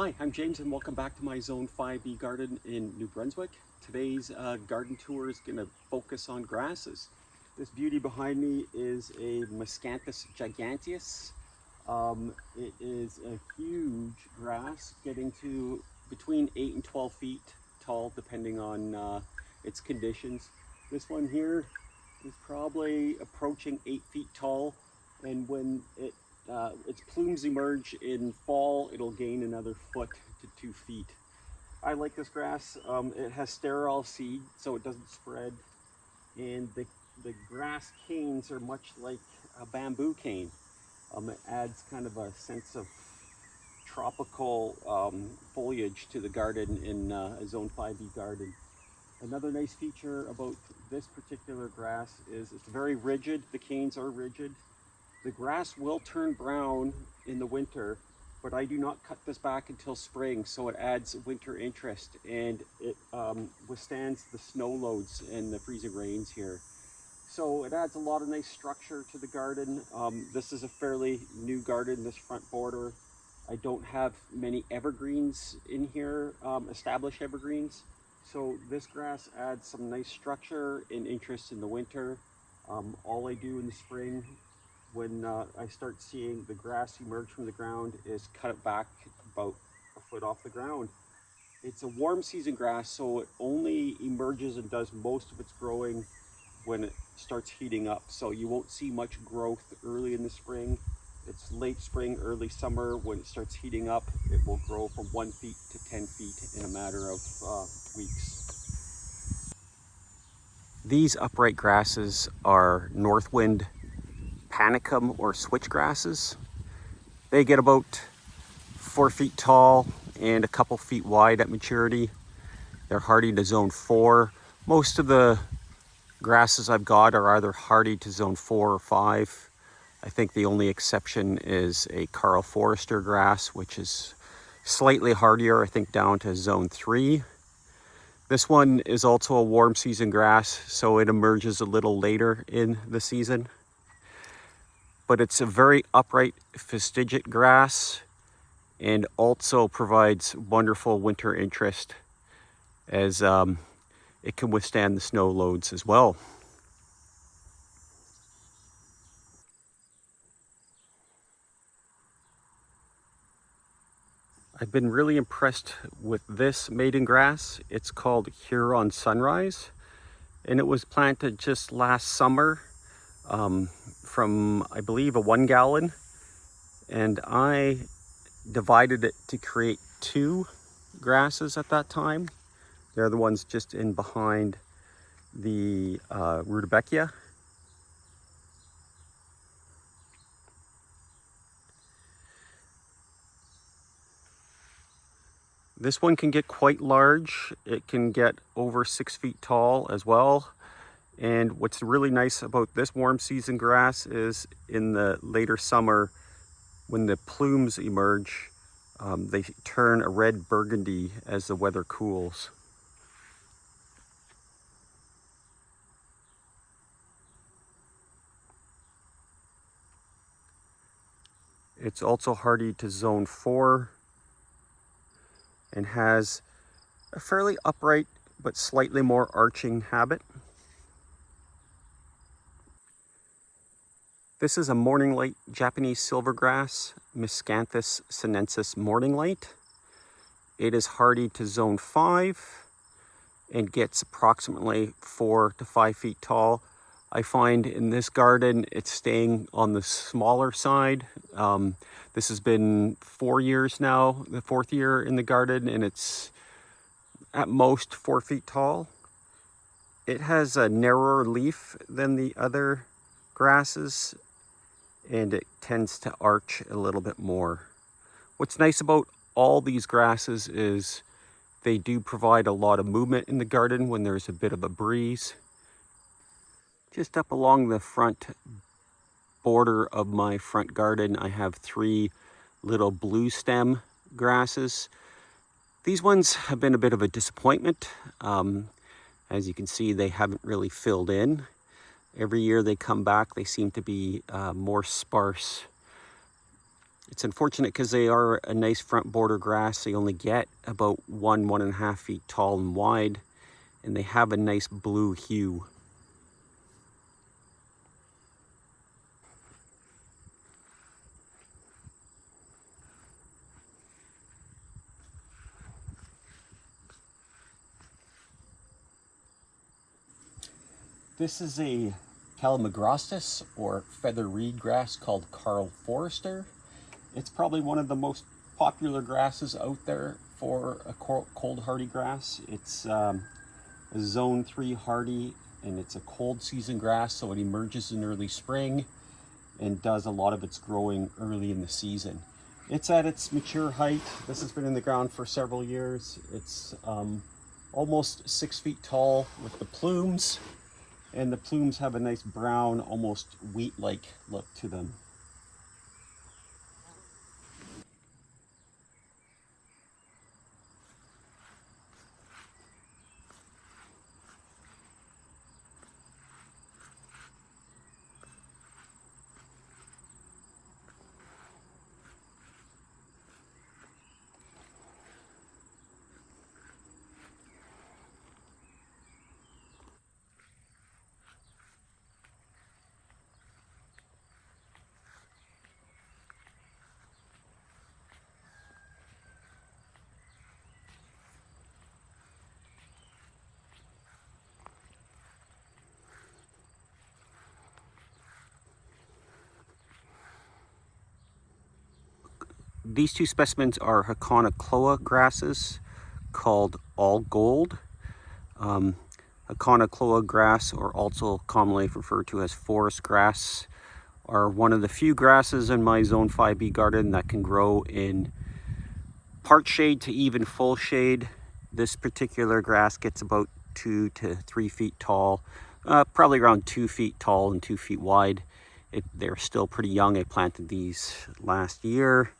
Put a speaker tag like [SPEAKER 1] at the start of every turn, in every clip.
[SPEAKER 1] Hi, I'm James and welcome back to my Zone 5B garden in New Brunswick. Today's garden tour is going to focus on grasses. This beauty behind me is a Miscanthus giganteus. It is a huge grass getting to between 8 and 12 feet tall depending on its conditions. This one here is probably approaching 8 feet tall, and when its plumes emerge in fall, it'll gain another foot to 2 feet. I like this grass. It has sterile seed, so it doesn't spread, and the grass canes are much like a bamboo cane. It adds kind of a sense of tropical foliage to the garden in a Zone 5B garden. Another nice feature about this particular grass is it's very rigid. The canes are rigid. The grass will turn brown in the winter, but I do not cut this back until spring, so it adds winter interest, and it withstands the snow loads and the freezing rains here. So it adds a lot of nice structure to the garden. This is a fairly new garden, this front border. I don't have many evergreens in here, established evergreens. So this grass adds some nice structure and interest in the winter. All I do in the spring when I start seeing the grass emerge from the ground is cut it back about a foot off the ground. It's a warm season grass, so it only emerges and does most of its growing when it starts heating up. So you won't see much growth early in the spring. It's late spring, early summer. When it starts heating up, it will grow from 1 feet to 10 feet in a matter of weeks. These upright grasses are northwind panicum or switch grasses. They get about 4 feet tall and a couple feet wide at maturity. They're hardy to zone 4. Most of the grasses I've got are either hardy to zone 4 or 5. I think the only exception is a Karl Forester grass, which is slightly hardier, I think down to zone 3. This one is also a warm season grass, so it emerges a little later in the season. But it's a very upright fastigiate grass and also provides wonderful winter interest, as it can withstand the snow loads as well. I've been really impressed with this maiden grass. It's called Huron Sunrise, and it was planted just last summer from, I believe, a 1 gallon, and I divided it to create 2 grasses at that time. They're the ones just in behind the rudbeckia. This one can get quite large. It can get over 6 feet tall as well. And what's really nice about this warm season grass is in the later summer, when the plumes emerge, they turn a red burgundy as the weather cools. It's also hardy to zone 4 and has a fairly upright but slightly more arching habit. This is a morning light Japanese silvergrass, Miscanthus sinensis morning light. It is hardy to zone 5 and gets approximately 4 to 5 feet tall. I find in this garden it's staying on the smaller side. This has been 4 years now, the 4th year in the garden, and it's at most 4 feet tall. It has a narrower leaf than the other grasses, and it tends to arch a little bit more. What's nice about all these grasses is they do provide a lot of movement in the garden when there's a bit of a breeze. Just up along the front border of my front garden, I have 3 little blue stem grasses. These ones have been a bit of a disappointment. As you can see, they haven't really filled in. Every year they come back, they seem to be more sparse. It's unfortunate because they are a nice front border grass. They only get about 1.5 feet tall and wide, and they have a nice blue hue. This is a Calamagrostis or feather reed grass called Karl Forster. It's probably one of the most popular grasses out there for a cold hardy grass. It's a zone 3 hardy, and it's a cold season grass, so it emerges in early spring and does a lot of its growing early in the season. It's at its mature height. This has been in the ground for several years. It's almost 6 feet tall with the plumes, and the plumes have a nice brown, almost wheat-like look to them. These two specimens are Haconocloa grasses called all gold. Haconocloa grass, or also commonly referred to as forest grass, are one of the few grasses in my Zone 5B garden that can grow in part shade to even full shade. This particular grass gets about 2 to 3 feet tall, probably around 2 feet tall and 2 feet wide. They're still pretty young. I planted these last year.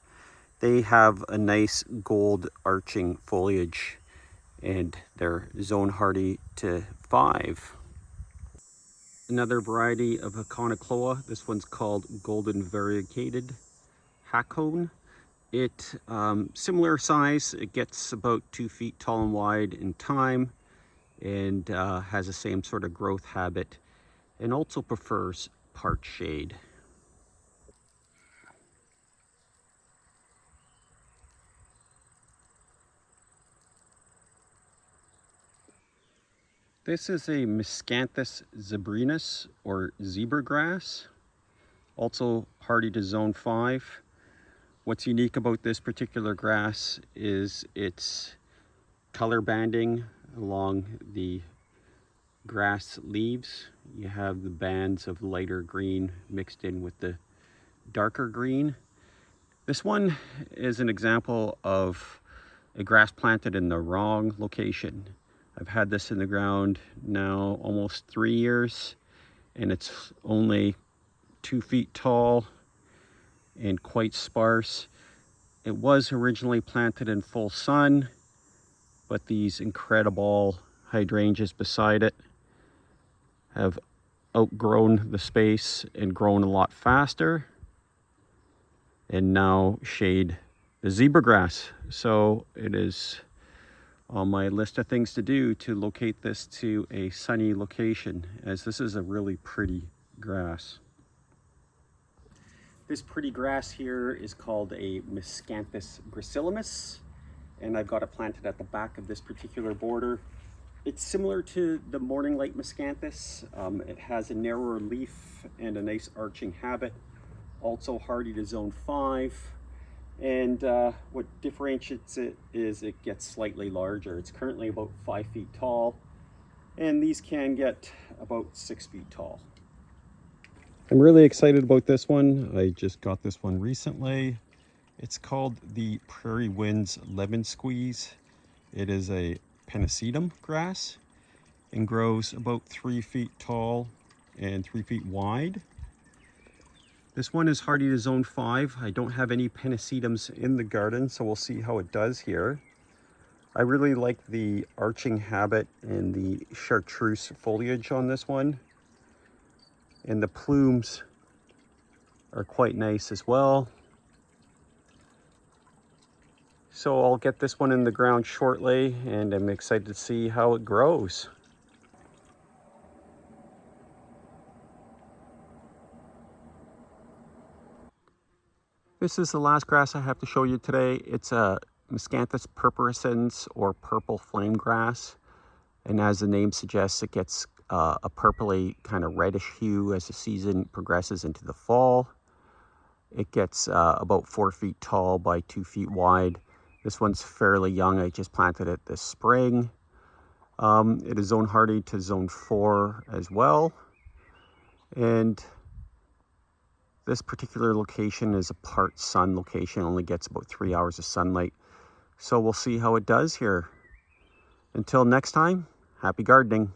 [SPEAKER 1] They have a nice gold arching foliage, and they're zone hardy to 5. Another variety of Haconocloa, this one's called golden variegated Hakone. It, similar size, it gets about 2 feet tall and wide in time, and has the same sort of growth habit, and also prefers part shade. This is a Miscanthus zebrinus, or zebra grass, also hardy to zone 5. What's unique about this particular grass is its color banding along the grass leaves. You have the bands of lighter green mixed in with the darker green. This one is an example of a grass planted in the wrong location. I've had this in the ground now almost 3 years, and it's only 2 feet tall and quite sparse. It was originally planted in full sun, but these incredible hydrangeas beside it have outgrown the space and grown a lot faster, and now shade the zebra grass. So it is on my list of things to do to locate this to a sunny location, as this is a really pretty grass. This pretty grass here is called a Miscanthus gracilis, and I've got it planted at the back of this particular border. It's similar to the morning light Miscanthus. It has a narrower leaf and a nice arching habit, also hardy to zone 5. And what differentiates it is it gets slightly larger. It's currently about 5 feet tall, and these can get about 6 feet tall. I'm really excited about this one. I just got this one recently. It's called the Prairie Winds Lemon Squeeze. It is a pennisetum grass and grows about 3 feet tall and 3 feet wide. This one is hardy to zone 5. I don't have any pennisetums in the garden, so we'll see how it does here. I really like the arching habit and the chartreuse foliage on this one. And the plumes are quite nice as well. So I'll get this one in the ground shortly, and I'm excited to see how it grows. This is the last grass I have to show you today. It's a Miscanthus purpurescens, or purple flame grass. And as the name suggests, it gets a purpley kind of reddish hue as the season progresses into the fall. It gets about 4 feet tall by 2 feet wide. This one's fairly young. I just planted it this spring. It is zone hardy to zone 4 as well. And this particular location is a part sun location, only gets about 3 hours of sunlight. So we'll see how it does here. Until next time, happy gardening.